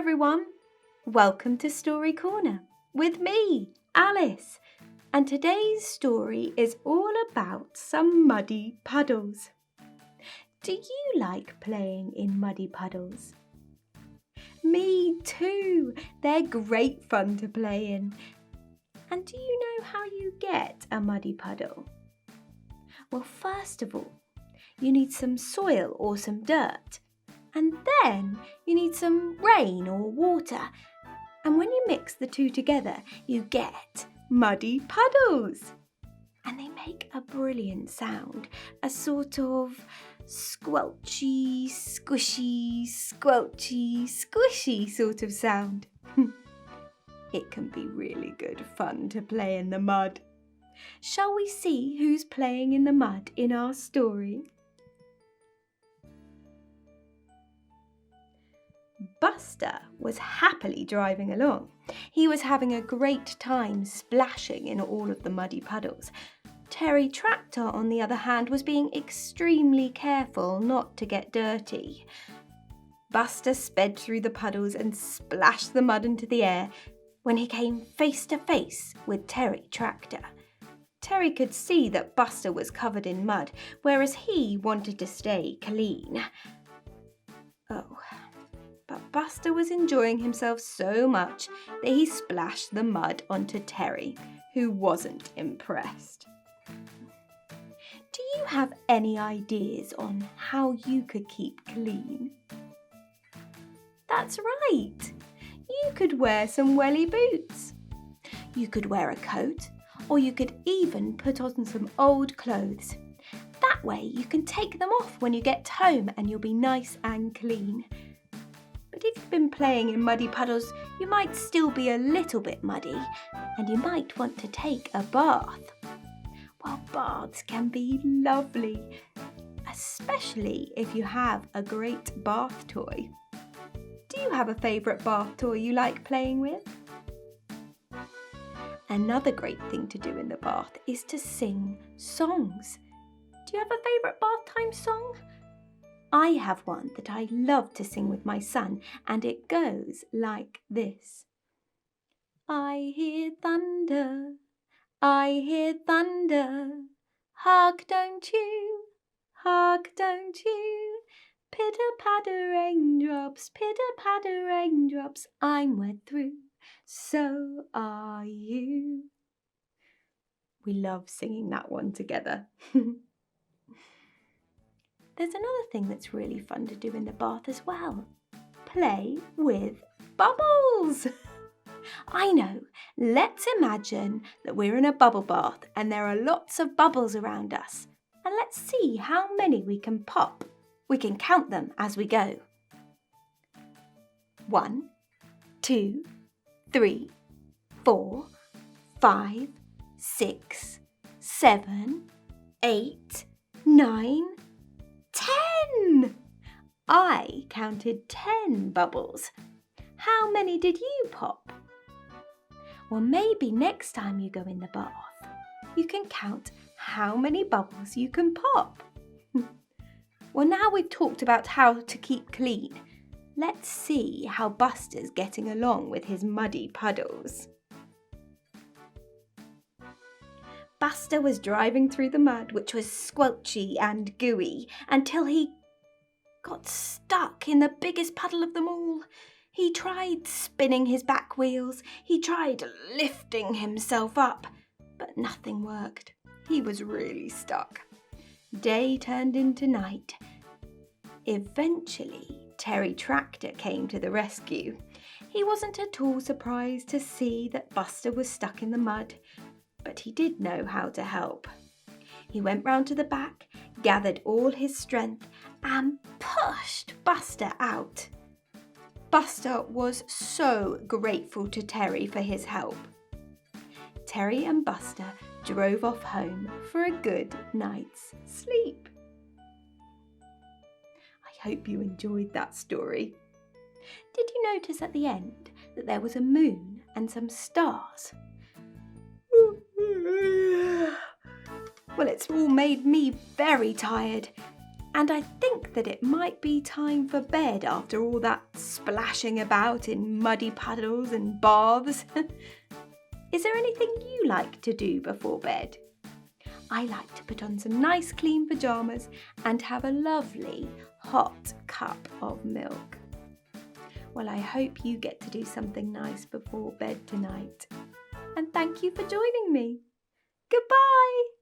everyone, welcome to Story Corner with me, Alice, and today's story is all about some muddy puddles. Do you like playing in muddy puddles? Me too, they're great fun to play in. And do you know how you get a muddy puddle? Well, first of all, you need some soil or some dirt. And then you need some rain or water. And when you mix the two together, you get muddy puddles. And they make a brilliant sound, a sort of squelchy, squishy, squelchy, squishy sort of sound. It can be really good fun to play in the mud. Shall we see who's playing in the mud in our story? Buster was happily driving along. He was having a great time splashing in all of the muddy puddles. Terry Tractor, on the other hand, was being extremely careful not to get dirty. Buster sped through the puddles and splashed the mud into the air when he came face to face with Terry Tractor. Terry could see that Buster was covered in mud, whereas he wanted to stay clean. But Buster was enjoying himself so much that he splashed the mud onto Terry, who wasn't impressed. Do you have any ideas on how you could keep clean? That's right! You could wear some welly boots. You could wear a coat, or you could even put on some old clothes. That way you can take them off when you get home and you'll be nice and clean. But if you've been playing in muddy puddles, you might still be a little bit muddy and you might want to take a bath. Well, baths can be lovely, especially if you have a great bath toy. Do you have a favourite bath toy you like playing with? Another great thing to do in the bath is to sing songs. Do you have a favourite bath time song? I have one that I love to sing with my son, and it goes like this. I hear thunder, I hear thunder, hark don't you, pitter-patter raindrops, I'm wet through, so are you. We love singing that one together. There's another thing that's really fun to do in the bath as well. Play with bubbles. I know. Let's imagine that we're in a bubble bath and there are lots of bubbles around us. And let's see how many we can pop. We can count them as we go. 1, 2, 3, 4, 5, 6, 7, 8, 9, 10! I counted 10 bubbles. How many did you pop? Well, maybe next time you go in the bath, you can count how many bubbles you can pop. Well, now we've talked about how to keep clean, let's see how Buster's getting along with his muddy puddles. Buster was driving through the mud, which was squelchy and gooey, until he got stuck in the biggest puddle of them all. He tried spinning his back wheels, he tried lifting himself up, but nothing worked. He was really stuck. Day turned into night. Eventually, Terry Tractor came to the rescue. He wasn't at all surprised to see that Buster was stuck in the mud, but he did know how to help. He went round to the back, gathered all his strength, and pushed Buster out. Buster was so grateful to Terry for his help. Terry and Buster drove off home for a good night's sleep. I hope you enjoyed that story. Did you notice at the end that there was a moon and some stars? Well, it's all made me very tired. and I think that it might be time for bed after all that splashing about in muddy puddles and baths. Is there anything you like to do before bed? I like to put on some nice clean pyjamas and have a lovely hot cup of milk. Well, I hope you get to do something nice before bed tonight. And thank you for joining me. Goodbye.